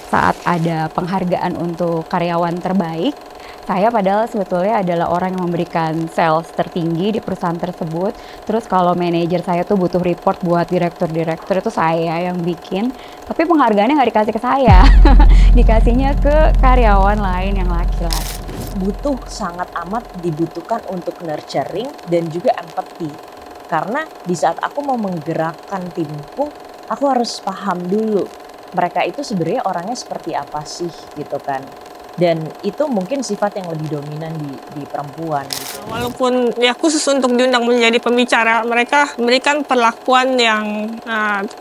saat ada penghargaan untuk karyawan terbaik, saya padahal sebetulnya adalah orang yang memberikan sales tertinggi di perusahaan tersebut. Terus kalau manajer saya tuh butuh report buat direktur-direktur, itu saya yang bikin. Tapi penghargaannya nggak dikasih ke saya, dikasihnya ke karyawan lain yang laki-laki. Sangat amat dibutuhkan untuk nurturing dan juga empathy. Karena di saat aku mau menggerakkan timku, aku harus paham dulu mereka itu sebenarnya orangnya seperti apa sih gitu kan. Dan itu mungkin sifat yang lebih dominan di perempuan. Walaupun ya khusus untuk diundang menjadi pembicara, mereka memberikan perlakuan yang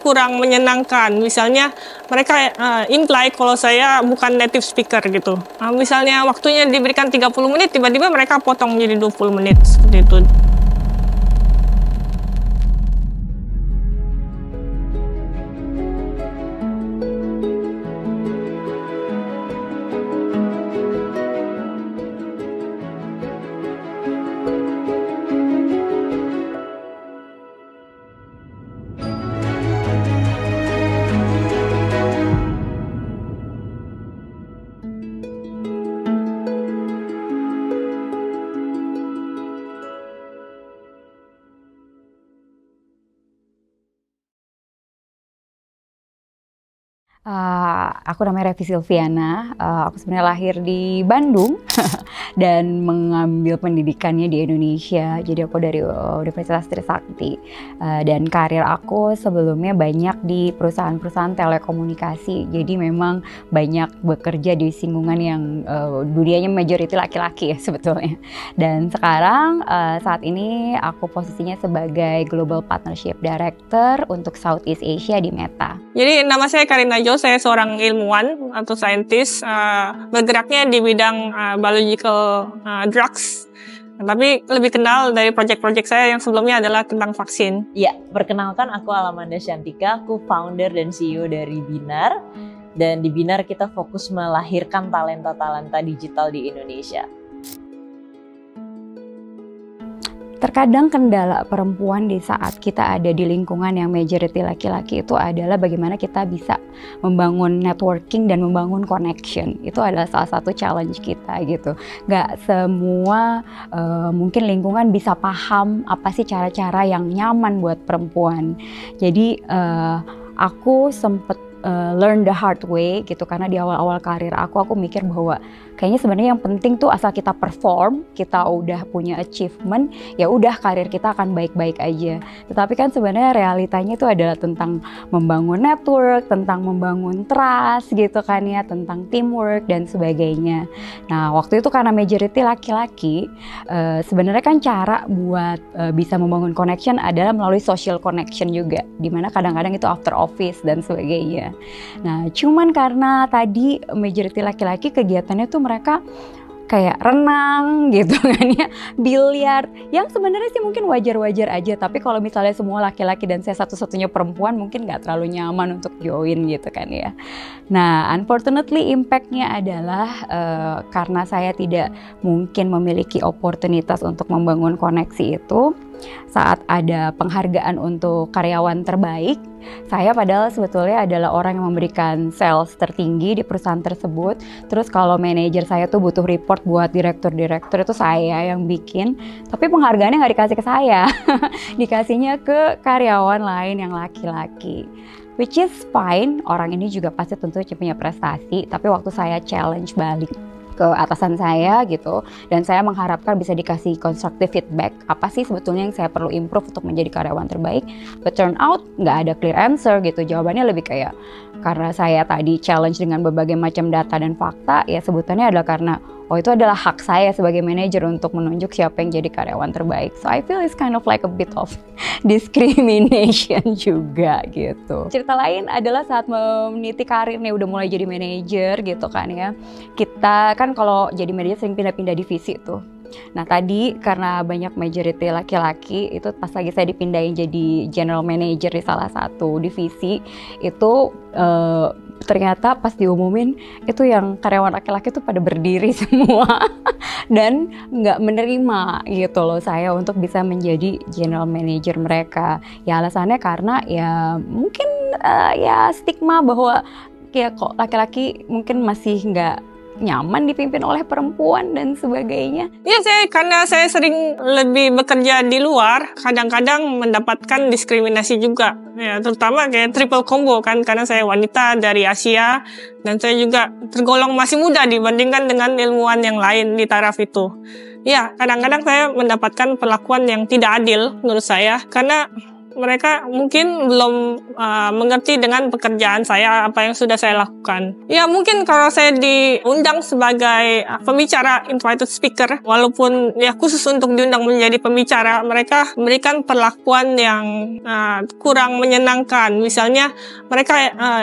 kurang menyenangkan. Misalnya mereka imply kalau saya bukan native speaker gitu. Misalnya waktunya diberikan 30 menit, tiba-tiba mereka potong menjadi 20 menit seperti itu. Aku namanya Revi Silviana, aku sebenarnya lahir di Bandung dan mengambil pendidikannya di Indonesia. Jadi aku dari Universitas Trisakti, dan karir aku sebelumnya banyak di perusahaan-perusahaan telekomunikasi. Jadi memang banyak bekerja di singgungan yang dunianya majority laki-laki ya sebetulnya. Dan sekarang saat ini aku posisinya sebagai Global Partnership Director untuk Southeast Asia di Meta. Jadi nama saya Karina Jo, saya seorang ilmuwan atau saintis, bergeraknya di bidang biological drugs. Tapi lebih kenal dari proyek-proyek saya yang sebelumnya adalah tentang vaksin. Ya, perkenalkan aku Alamanda Shantika, aku founder dan CEO dari Binar. Dan di Binar kita fokus melahirkan talenta-talenta digital di Indonesia. Terkadang kendala perempuan di saat kita ada di lingkungan yang majority laki-laki itu adalah bagaimana kita bisa membangun networking dan membangun connection. Itu adalah salah satu challenge kita gitu. Gak semua mungkin lingkungan bisa paham apa sih cara-cara yang nyaman buat perempuan. Jadi aku sempet learn the hard way gitu, karena di awal-awal karir aku mikir bahwa kayaknya sebenarnya yang penting tuh asal kita perform, kita udah punya achievement, ya udah karir kita akan baik-baik aja. Tetapi kan sebenarnya realitanya itu adalah tentang membangun network, tentang membangun trust gitu kan ya, tentang teamwork dan sebagainya. Nah waktu itu karena majority laki-laki, sebenarnya kan cara buat bisa membangun connection adalah melalui social connection juga, dimana kadang-kadang itu after office dan sebagainya. Nah cuman karena tadi majority laki-laki kegiatannya tuh mereka kayak renang gitu kan ya, biliar, yang sebenarnya sih mungkin wajar-wajar aja. Tapi kalau misalnya semua laki-laki dan saya satu-satunya perempuan, mungkin nggak terlalu nyaman untuk join gitu kan ya. Nah unfortunately impactnya adalah karena saya tidak mungkin memiliki oportunitas untuk membangun koneksi itu. Saat ada penghargaan untuk karyawan terbaik, saya padahal sebetulnya adalah orang yang memberikan sales tertinggi di perusahaan tersebut. Terus kalau manajer saya tuh butuh report buat direktur-direktur, itu saya yang bikin. Tapi penghargaannya nggak dikasih ke saya, dikasihnya ke karyawan lain yang laki-laki. Which is fine, orang ini juga pasti tentu punya prestasi. Tapi waktu saya challenge balik ke atasan saya gitu, dan saya mengharapkan bisa dikasih constructive feedback, apa sih sebetulnya yang saya perlu improve untuk menjadi karyawan terbaik, but turn out nggak ada clear answer gitu. Jawabannya lebih kayak, karena saya tadi challenge dengan berbagai macam data dan fakta, ya sebutannya adalah karena itu adalah hak saya sebagai manajer untuk menunjuk siapa yang jadi karyawan terbaik. So I feel it's kind of like a bit of discrimination juga gitu. Cerita lain adalah saat meniti karir nih, udah mulai jadi manajer gitu kan ya. Kita kan kalau jadi manajer sering pindah-pindah divisi tuh. Nah tadi karena banyak majority laki-laki, itu pas lagi saya dipindahin jadi general manager di salah satu divisi, itu ternyata pas diumumin itu yang karyawan laki-laki tuh pada berdiri semua dan nggak menerima gitu loh saya untuk bisa menjadi general manager mereka. Ya alasannya karena ya mungkin ya stigma bahwa ya kok laki-laki mungkin masih nggak nyaman dipimpin oleh perempuan dan sebagainya. Ya, karena saya sering lebih bekerja di luar, kadang-kadang mendapatkan diskriminasi juga. Ya, terutama kayak triple combo kan, karena saya wanita dari Asia dan saya juga tergolong masih muda dibandingkan dengan ilmuwan yang lain di taraf itu. Ya, kadang-kadang saya mendapatkan perlakuan yang tidak adil menurut saya, karena mereka mungkin belum mengerti dengan pekerjaan saya, apa yang sudah saya lakukan. Ya, mungkin kalau saya diundang sebagai pembicara, invited speaker, walaupun ya khusus untuk diundang menjadi pembicara, mereka memberikan perlakuan yang kurang menyenangkan. Misalnya, mereka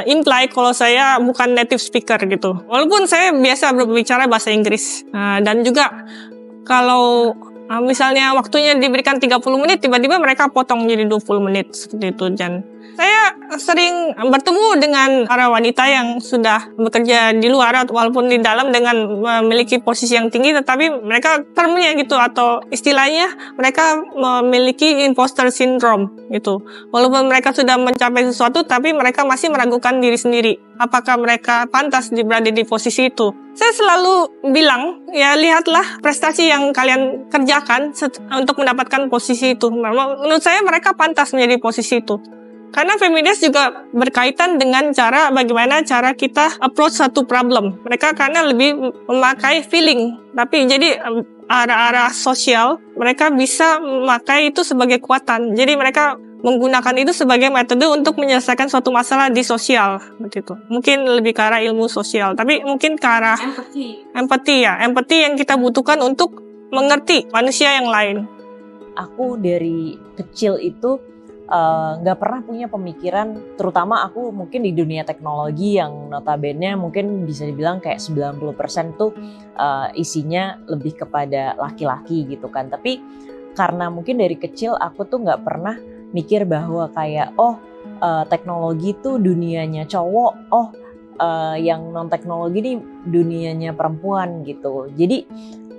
imply kalau saya bukan native speaker gitu. Walaupun saya biasa berbicara bahasa Inggris. Dan juga kalau misalnya waktunya diberikan 30 menit, tiba-tiba mereka potong jadi 20 menit seperti itu. Dan saya sering bertemu dengan para wanita yang sudah bekerja di luar walaupun di dalam dengan memiliki posisi yang tinggi, tetapi mereka termnya gitu, atau istilahnya mereka memiliki imposter syndrome gitu. Walaupun mereka sudah mencapai sesuatu, tapi mereka masih meragukan diri sendiri. Apakah mereka pantas berada di posisi itu? Saya selalu bilang, ya lihatlah prestasi yang kalian kerjakan untuk mendapatkan posisi itu. Menurut saya mereka pantas menjadi posisi itu. Karena feminis juga berkaitan dengan bagaimana cara kita approach satu problem. Mereka karena lebih memakai feeling. Tapi jadi arah-arah sosial, mereka bisa memakai itu sebagai kekuatan. Jadi mereka menggunakan itu sebagai metode untuk menyelesaikan suatu masalah di sosial. Begitu. Mungkin lebih ke arah ilmu sosial. Tapi mungkin ke arah empati ya. Empati yang kita butuhkan untuk mengerti manusia yang lain. Aku dari kecil itu nggak pernah punya pemikiran, terutama aku mungkin di dunia teknologi yang notabene mungkin bisa dibilang kayak 90% tuh isinya lebih kepada laki-laki gitu kan. Tapi karena mungkin dari kecil aku tuh nggak pernah mikir bahwa kayak teknologi tuh dunianya cowok, yang non teknologi nih dunianya perempuan gitu. Jadi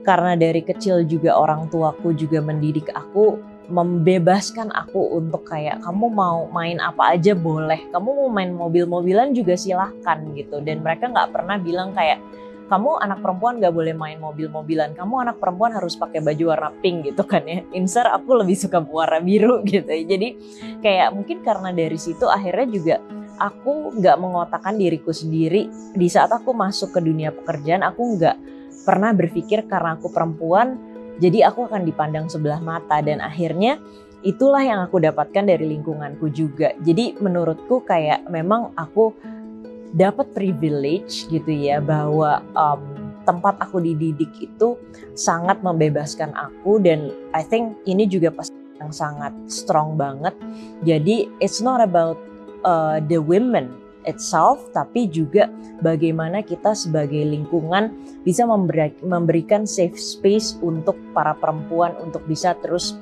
karena dari kecil juga orang tuaku juga mendidik aku, membebaskan aku untuk kayak kamu mau main apa aja boleh, kamu mau main mobil-mobilan juga silahkan gitu. Dan mereka nggak pernah bilang kayak kamu anak perempuan nggak boleh main mobil-mobilan, kamu anak perempuan harus pakai baju warna pink gitu kan ya. Insert aku lebih suka warna biru gitu. Jadi kayak mungkin karena dari situ akhirnya juga aku nggak mengotakkan diriku sendiri. Di saat aku masuk ke dunia pekerjaan, aku nggak pernah berpikir karena aku perempuan jadi aku akan dipandang sebelah mata. Dan akhirnya itulah yang aku dapatkan dari lingkunganku juga. Jadi menurutku kayak memang aku dapat privilege gitu ya, bahwa tempat aku dididik itu sangat membebaskan aku. Dan I think ini juga pas yang sangat strong banget. Jadi it's not about the women itself, tapi juga bagaimana kita sebagai lingkungan bisa memberikan safe space untuk para perempuan untuk bisa terus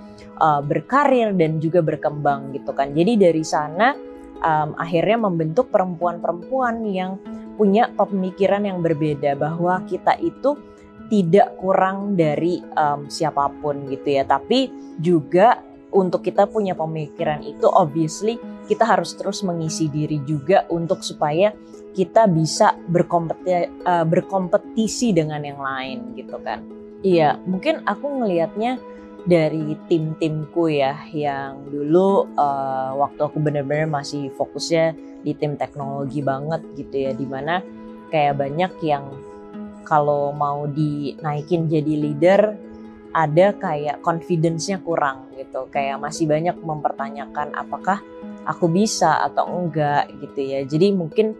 berkarir dan juga berkembang gitu kan. Jadi dari sana akhirnya membentuk perempuan-perempuan yang punya pemikiran yang berbeda, bahwa kita itu tidak kurang dari siapapun gitu ya, tapi juga untuk kita punya pemikiran itu obviously kita harus terus mengisi diri juga untuk supaya kita bisa berkompetisi dengan yang lain gitu kan. Iya, mungkin aku ngelihatnya dari tim-timku ya, yang dulu waktu aku benar-benar masih fokusnya di tim teknologi banget gitu ya, dimana kayak banyak yang kalau mau dinaikin jadi leader ada kayak confidence-nya kurang gitu, kayak masih banyak mempertanyakan apakah aku bisa atau enggak gitu ya. Jadi mungkin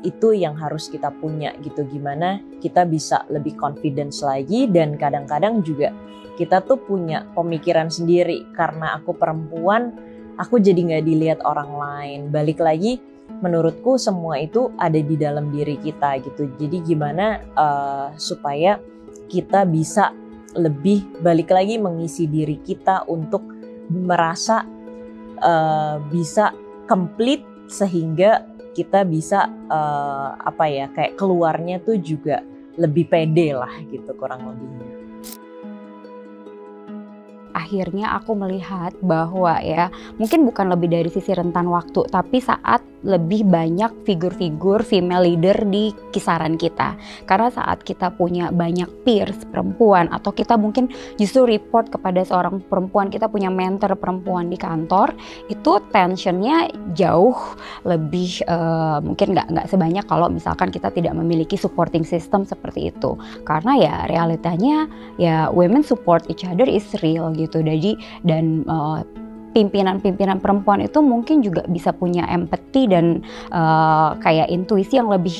itu yang harus kita punya gitu, gimana kita bisa lebih confidence lagi. Dan kadang-kadang juga kita tuh punya pemikiran sendiri, karena aku perempuan aku jadi nggak dilihat orang lain. Balik lagi, menurutku semua itu ada di dalam diri kita gitu. Jadi gimana supaya kita bisa lebih balik lagi mengisi diri kita untuk merasa bisa complete, sehingga kita bisa kayak keluarnya tuh juga lebih pede lah gitu kurang lebihnya. akhirnya aku melihat bahwa ya mungkin bukan lebih dari sisi rentan waktu, tapi saat lebih banyak figur-figur female leader di kisaran kita. Karena saat kita punya banyak peers perempuan, atau kita mungkin justru report kepada seorang perempuan, kita punya mentor perempuan di kantor, itu tensionnya jauh lebih mungkin nggak sebanyak kalau misalkan kita tidak memiliki supporting system seperti itu. Karena ya realitanya ya women support each other is real gitu. Jadi dan pimpinan-pimpinan perempuan itu mungkin juga bisa punya empati dan kayak intuisi yang lebih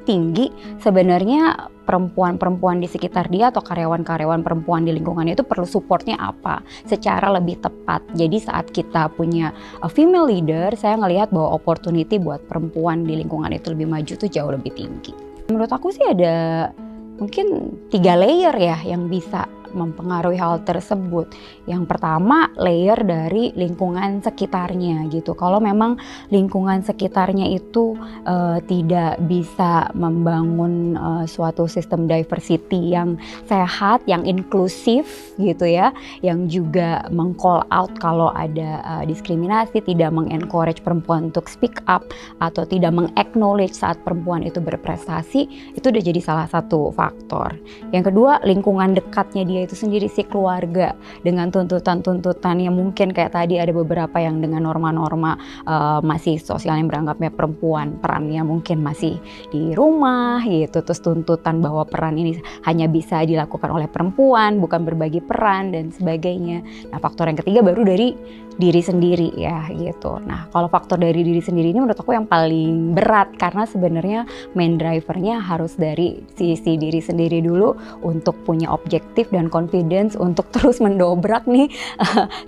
tinggi. Sebenarnya perempuan-perempuan di sekitar dia atau karyawan-karyawan perempuan di lingkungannya itu perlu supportnya apa secara lebih tepat. Jadi saat kita punya female leader, saya ngelihat bahwa opportunity buat perempuan di lingkungan itu lebih maju tuh jauh lebih tinggi. Menurut aku sih ada mungkin 3 layer ya yang bisa mempengaruhi hal tersebut. Yang pertama, layer dari lingkungan sekitarnya gitu. Kalau memang lingkungan sekitarnya itu tidak bisa membangun suatu sistem diversity yang sehat, yang inklusif gitu ya, yang juga meng-call out kalau ada diskriminasi, tidak meng-encourage perempuan untuk speak up, atau tidak meng-acknowledge saat perempuan itu berprestasi, itu udah jadi salah satu faktor. Yang kedua, lingkungan dekatnya dia itu sendiri, si keluarga, dengan tuntutan-tuntutan yang mungkin kayak tadi ada beberapa yang dengan norma-norma masih sosial yang beranggapnya perempuan perannya mungkin masih di rumah gitu, terus tuntutan bahwa peran ini hanya bisa dilakukan oleh perempuan, bukan berbagi peran dan sebagainya. Nah, faktor yang ketiga baru dari diri sendiri ya gitu. Nah, kalau faktor dari diri sendiri ini menurut aku yang paling berat, karena sebenarnya main drivernya harus dari sisi diri sendiri dulu untuk punya objektif dan confidence untuk terus mendobrak nih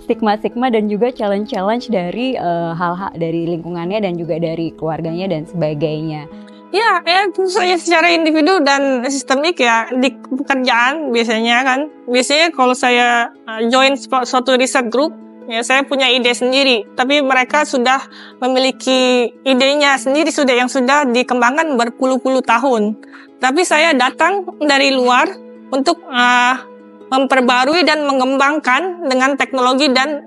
stigma-stigma dan juga challenge-challenge dari hal-hal dari lingkungannya dan juga dari keluarganya dan sebagainya. Ya, tentu saja secara individu dan sistemik ya di pekerjaan biasanya kan. Biasanya kalau saya join suatu riset group, ya saya punya ide sendiri, tapi mereka sudah memiliki idenya sendiri yang sudah dikembangkan berpuluh-puluh tahun. Tapi saya datang dari luar untuk memperbarui dan mengembangkan dengan teknologi dan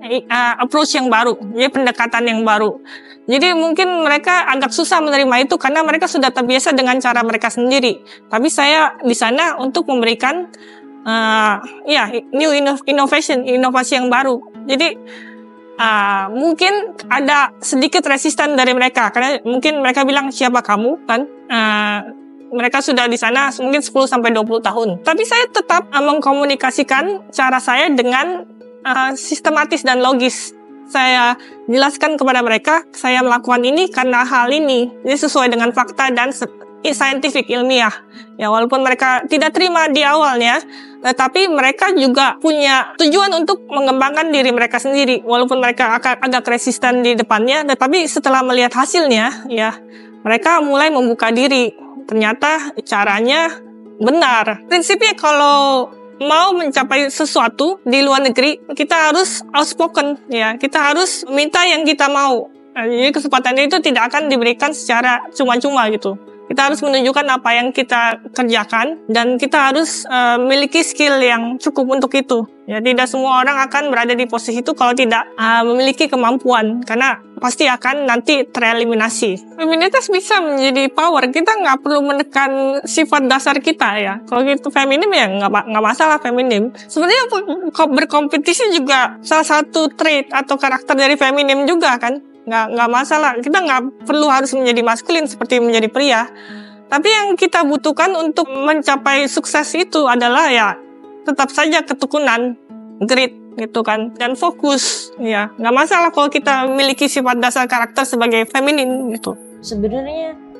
approach yang baru, jadi pendekatan yang baru. Jadi mungkin mereka agak susah menerima itu karena mereka sudah terbiasa dengan cara mereka sendiri. Tapi saya di sana untuk memberikan inovasi yang baru. Jadi mungkin ada sedikit resisten dari mereka karena mungkin mereka bilang siapa kamu kan. Mereka sudah di sana mungkin 10-20 tahun. Tapi saya tetap mengkomunikasikan cara saya dengan sistematis dan logis. Saya jelaskan kepada mereka, saya melakukan ini karena hal ini. Jadi sesuai dengan fakta dan scientific, ilmiah. Ya, walaupun mereka tidak terima di awalnya, tetapi mereka juga punya tujuan untuk mengembangkan diri mereka sendiri. Walaupun mereka agak resisten di depannya, tetapi setelah melihat hasilnya, ya mereka mulai membuka diri. Ternyata caranya benar. Prinsipnya kalau mau mencapai sesuatu di luar negeri, kita harus outspoken, ya. Kita harus minta yang kita mau. Jadi kesempatannya itu tidak akan diberikan secara cuma-cuma gitu. Kita harus menunjukkan apa yang kita kerjakan dan kita harus memiliki skill yang cukup untuk itu. Ya, tidak semua orang akan berada di posisi itu kalau tidak memiliki kemampuan, karena pasti akan nanti tereliminasi. Feminitas bisa menjadi power. Kita nggak perlu menekan sifat dasar kita ya. Kalau gitu feminim ya nggak masalah feminim. Sebenarnya berkompetisi juga salah satu trait atau karakter dari feminim juga kan. Nggak masalah, kita nggak perlu harus menjadi maskulin seperti menjadi pria. Tapi yang kita butuhkan untuk mencapai sukses itu adalah ya tetap saja ketekunan, grit gitu kan, dan fokus. Ya nggak masalah kalau kita memiliki sifat dasar karakter sebagai feminin gitu. Sebenarnya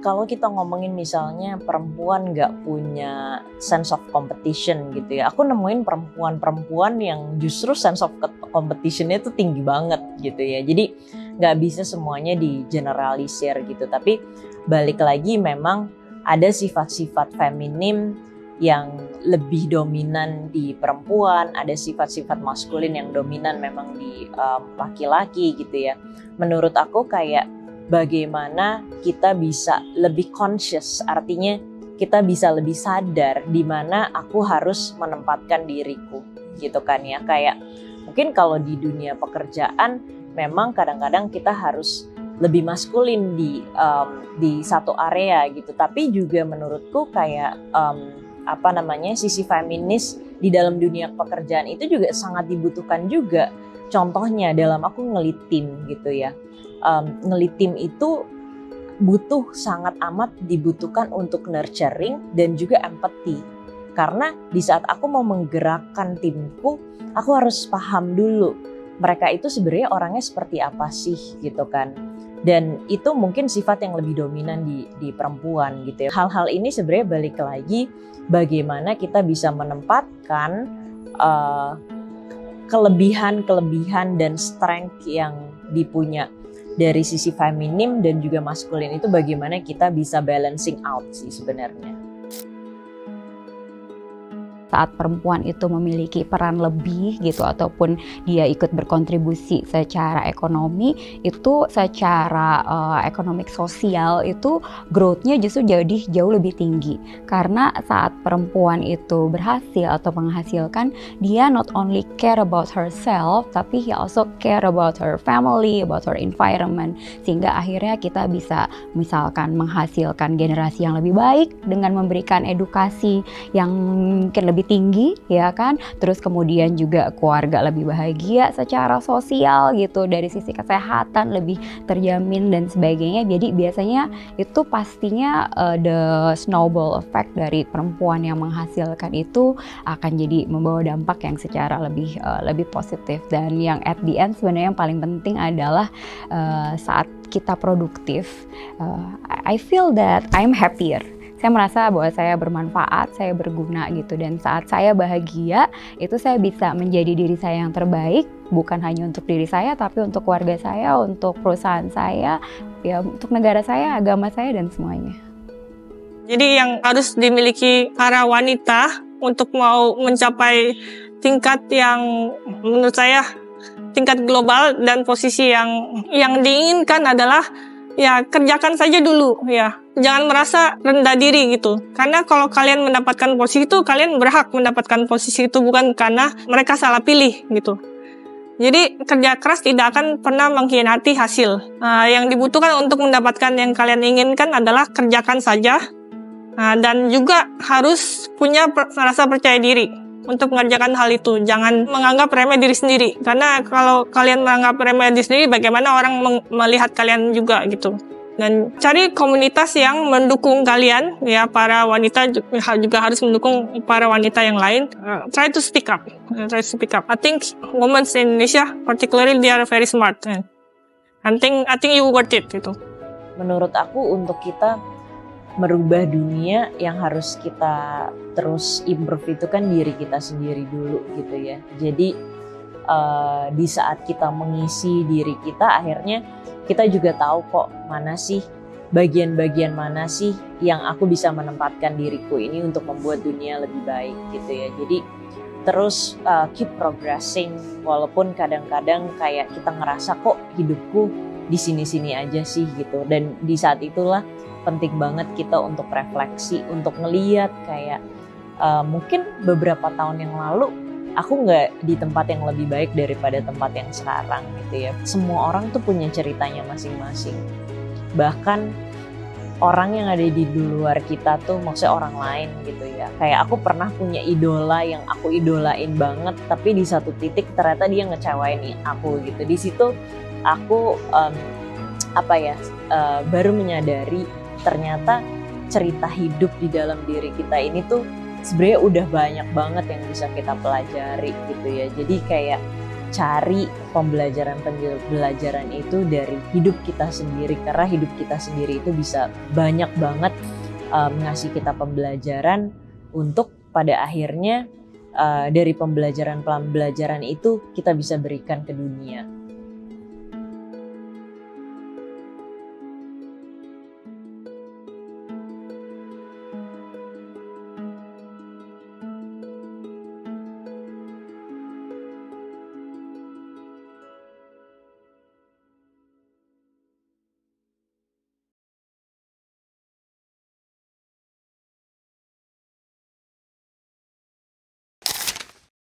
kalau kita ngomongin misalnya perempuan nggak punya sense of competition gitu ya, aku nemuin perempuan-perempuan yang justru sense of competitionnya itu tinggi banget gitu ya. Jadi nggak bisa semuanya di generalisir gitu, tapi balik lagi memang ada sifat-sifat feminim yang lebih dominan di perempuan, ada sifat-sifat maskulin yang dominan memang di laki-laki gitu ya. Menurut aku kayak bagaimana kita bisa lebih conscious, artinya kita bisa lebih sadar di mana aku harus menempatkan diriku. gitu kan ya. Kayak mungkin kalau di dunia pekerjaan memang kadang-kadang kita harus lebih maskulin di satu area gitu. Tapi juga menurutku kayak sisi feminis di dalam dunia pekerjaan itu juga sangat dibutuhkan juga. Contohnya dalam aku ngelit tim gitu ya. Ngelit tim itu sangat amat dibutuhkan untuk nurturing dan juga empathy. Karena di saat aku mau menggerakkan timku, aku harus paham dulu mereka itu sebenarnya orangnya seperti apa sih gitu kan. Dan itu mungkin sifat yang lebih dominan di perempuan gitu ya. Hal-hal ini sebenarnya balik lagi bagaimana kita bisa menempatkan kelebihan dan strength yang dipunya dari sisi feminim dan juga maskulin itu, bagaimana kita bisa balancing out sih sebenarnya. Saat perempuan itu memiliki peran lebih gitu ataupun dia ikut berkontribusi secara ekonomi, itu secara ekonomik sosial itu growth-nya justru jadi jauh lebih tinggi. Karena saat perempuan itu berhasil atau menghasilkan, dia not only care about herself, tapi he also care about her family, about her environment, sehingga akhirnya kita bisa misalkan menghasilkan generasi yang lebih baik dengan memberikan edukasi yang mungkin lebih tinggi, ya kan? Terus kemudian juga keluarga lebih bahagia secara sosial gitu, dari sisi kesehatan lebih terjamin dan sebagainya. Jadi biasanya itu pastinya the snowball effect dari perempuan yang menghasilkan itu akan jadi membawa dampak yang secara lebih positif. Dan yang at the end sebenarnya yang paling penting adalah saat kita produktif, I feel that I'm happier. Saya merasa bahwa saya bermanfaat, saya berguna gitu. Dan saat saya bahagia, itu saya bisa menjadi diri saya yang terbaik, bukan hanya untuk diri saya, tapi untuk keluarga saya, untuk perusahaan saya, ya untuk negara saya, agama saya, dan semuanya. Jadi yang harus dimiliki para wanita untuk mau mencapai tingkat yang menurut saya tingkat global dan posisi yang diinginkan adalah ya kerjakan saja dulu ya. Jangan merasa rendah diri gitu. Karena kalau kalian mendapatkan posisi itu, kalian berhak mendapatkan posisi itu, bukan karena mereka salah pilih gitu. Jadi kerja keras tidak akan pernah mengkhianati hasil. Yang dibutuhkan untuk mendapatkan yang kalian inginkan adalah kerjakan saja. Dan juga harus punya rasa percaya diri untuk mengerjakan hal itu. Jangan menganggap remeh diri sendiri. Karena kalau kalian menganggap remeh diri sendiri, bagaimana orang melihat kalian juga gitu. Dan cari komunitas yang mendukung kalian, ya para wanita juga harus mendukung para wanita yang lain. Try to speak up. I think women in Indonesia, particularly, they are very smart. I think you worth it gitu. Menurut aku untuk kita merubah dunia, yang harus kita terus improve itu kan diri kita sendiri dulu gitu ya. Jadi di saat kita mengisi diri kita, akhirnya kita juga tahu kok mana sih bagian-bagian mana sih yang aku bisa menempatkan diriku ini untuk membuat dunia lebih baik gitu ya. Jadi terus keep progressing, walaupun kadang-kadang kayak kita ngerasa kok hidupku di sini-sini aja sih gitu. Dan di saat itulah penting banget kita untuk refleksi, untuk ngeliat kayak mungkin beberapa tahun yang lalu aku nggak di tempat yang lebih baik daripada tempat yang sekarang gitu ya. Semua orang tuh punya ceritanya masing-masing. Bahkan orang yang ada di luar kita tuh, maksudnya orang lain gitu ya. Kayak aku pernah punya idola yang aku idolain banget, tapi di satu titik ternyata dia ngecewain aku gitu. Di situ aku baru menyadari ternyata cerita hidup di dalam diri kita ini tuh sebenarnya udah banyak banget yang bisa kita pelajari gitu ya. Jadi kayak cari pembelajaran itu dari hidup kita sendiri, karena hidup kita sendiri itu bisa banyak banget ngasih kita pembelajaran untuk pada akhirnya dari pembelajaran itu kita bisa berikan ke dunia.